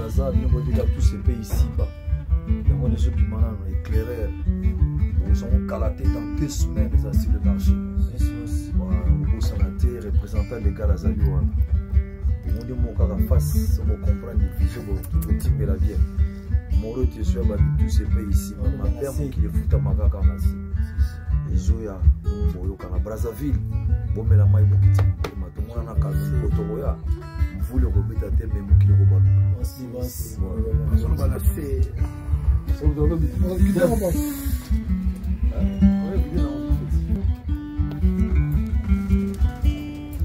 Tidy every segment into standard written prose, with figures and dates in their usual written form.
Gaza, nous avons tous ces pays ici-bas. Nous avons ceux qui maintenant éclaireurs. Nous avons calaté dans 2 semaines sur le marché. Nous avons représentant des gars à Zaliouana. Nous avons face, nous comprendre les visions de tout la vie. Moro tu es tous ces pays ici. Ma père qui les fout à Magaga. Ezoya, Moyoka, Brazzaville, Bomela Maïbokiti, Matomona Kalou, Otoya, Mvoule Robeta Tembe Mokilo Baluka.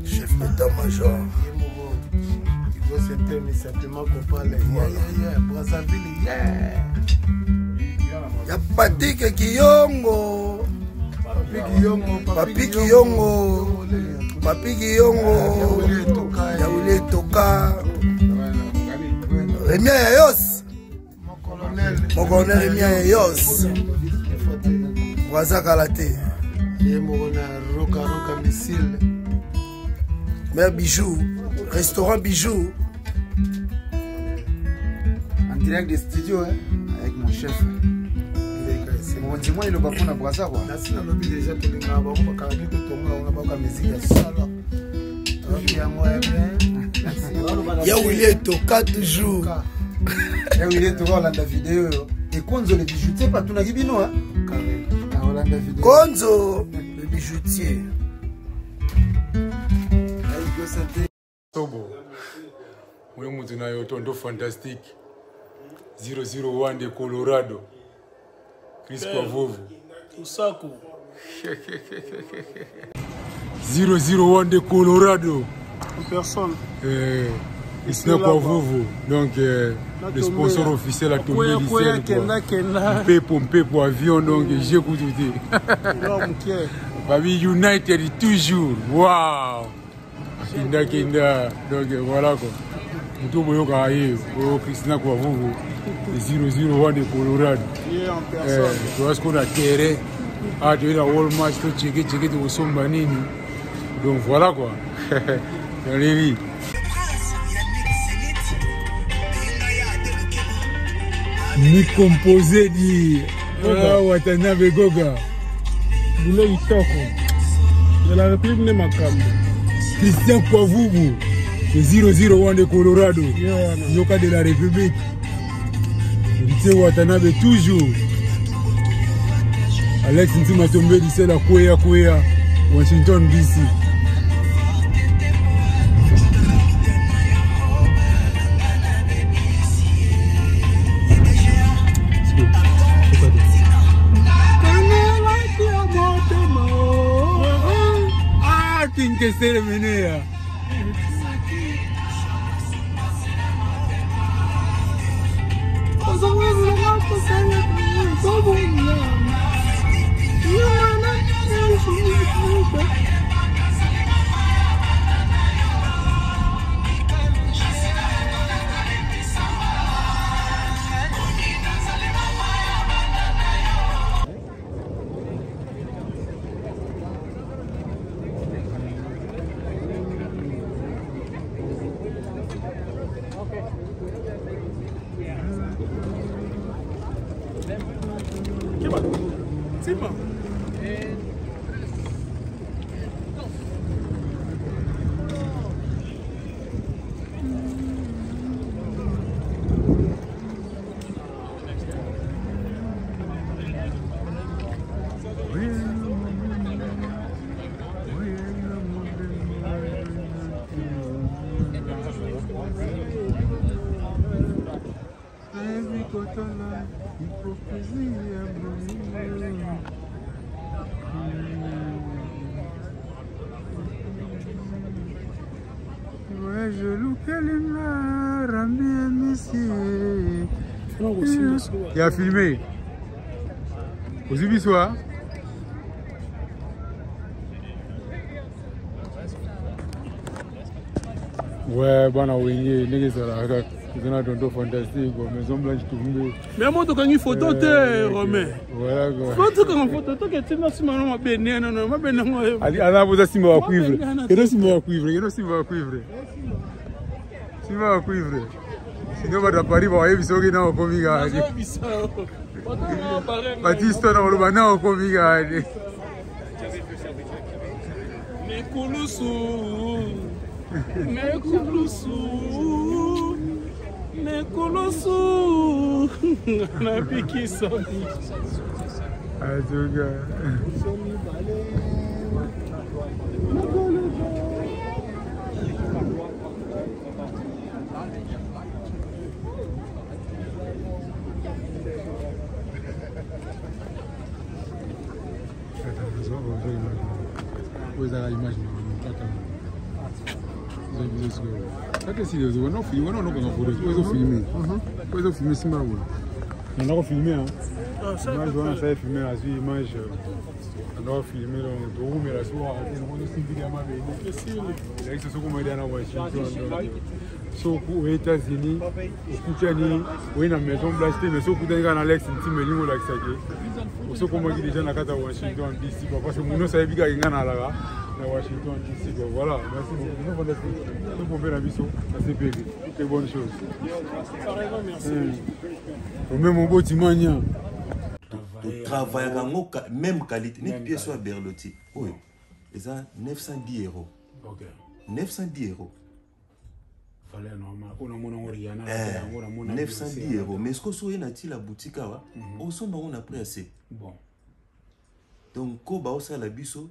Chef d'état-major. Il faut s'interner simplement qu'on parle. Brazzaville, Y'a Patrick Kiyongo. Papi Kiyongo. Papi Kiyongo. Yaoulé Toka. Remia Yayos. Mon colonel Remia Yayos. Braza Kalate. Roka Missile. Mère Bijou. Restaurant Bijou. En direct des studios, hein, avec mon chef. Bon, dis-moi, il est pas pour Braza quoi. Déjà, tout le monde a Yaoulé Toka toujours. Yaoulé Toka, on a la vidéo. Et Konzo le bijoutier, pas tout le monde, hein. Konzo le bijoutier. Tobo, moi mutuna yo tondo fantastique 001 de Colorado. Chris Kwavovu. Usaku. 001 de Colorado. Personne. Isna Kwavovu. Donc le sponsor officiel a tombé ici. Pompé pour avion donc j'ai écouté. Baby United toujours. Wow. Kinda. Donc voilà quoi. Tout le monde a eu Christina Kwavovu. 001 de Colorado. Tu vois ce qu'on a terré. Ah, tu es la Wall Match, tu checker de Sombanini. Donc voilà quoi. Dans les vies. Ni composé dit Watanabe Goga. Boulot Itoko. De la République de Makambo. Christian Kwavovu. 001 de Colorado. Yoka de la République. Watanabe toujours. Alex Ntima tombé d'ici la Koya, Washington DC. Ah, King Keselemene. Il a filmé. Vous avez vu ça? Ouais, bon, oui, les gars, c'est un tonton fantastique, Maison Blanche tombée. Mais moi, tu as une photo, Romain. Voilà quoi. Moi, tu as une photo, tu as une photo, ma béné, non, ma béné. Allez, vous avez un cuivre. Il y a un cuivre. Sinon, on va Paris, on va y aller dans le comique. Baptiste, on va aller dans le comique. So aux États-Unis, au Kouchani, oui, dans la maison blastée, mais so Kouchani en Alex, une petite méline au lac Saké. Au so comment dit déjà dans la carte à Washington DC, parce que mon nom savait bien qu'il y a un là, à Washington DC. Voilà, merci beaucoup. Nous pouvons faire la mission, ça c'est bien. C'est une bonne chose. Même mon beau Timania. Tu travailles dans la même qualité, une pièce soit Berlotti. Oui, et ça 910 €. Ok. 910 €. 910 €. Mais ce que vous avez dans la boutique, on a pris assez. Bon. Donc, quand vous avez la biso,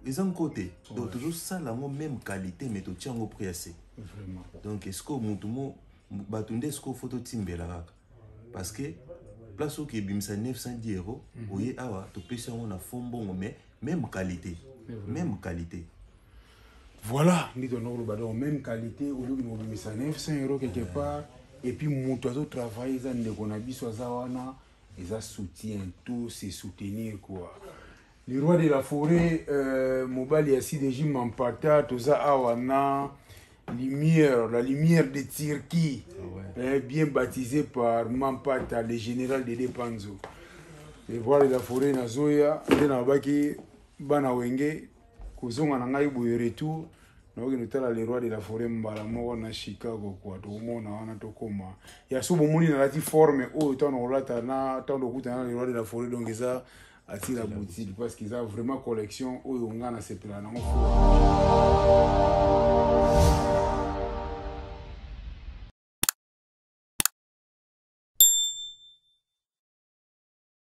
ils ont côté. Donc, toujours ça la même qualité, mais tu tiens au prix assez. Vraiment. Donc, est-ce que vous avez ce photo timbela? Parce que, place où il y a 910 €, vous avez tu peux faire un fond bon, mais même qualité. Même qualité. Voilà, nous avons même qualité, au lieu de nous 900 € quelque part, et puis mon travail, ils soutien, tout c'est soutenir quoi. Le roi de la forêt, Mobali a si déjà m'empata, tout ça awana, lumière, la lumière de Turquie, bien baptisé par Mampata, le général de Depanzo. Le roi de la forêt Nazoya, Denabaki, Banawenge. Kozonga na ngai boye retour na oki notala le roi de la forêt mbala moko na Chicago kwa to mona wana to koma ya so bomoni na lati forme o to na olata na to kuta na le roi de la forêt donc ça ati la boutique parce qu'ils a vraiment collection o nga na sepela na ngo.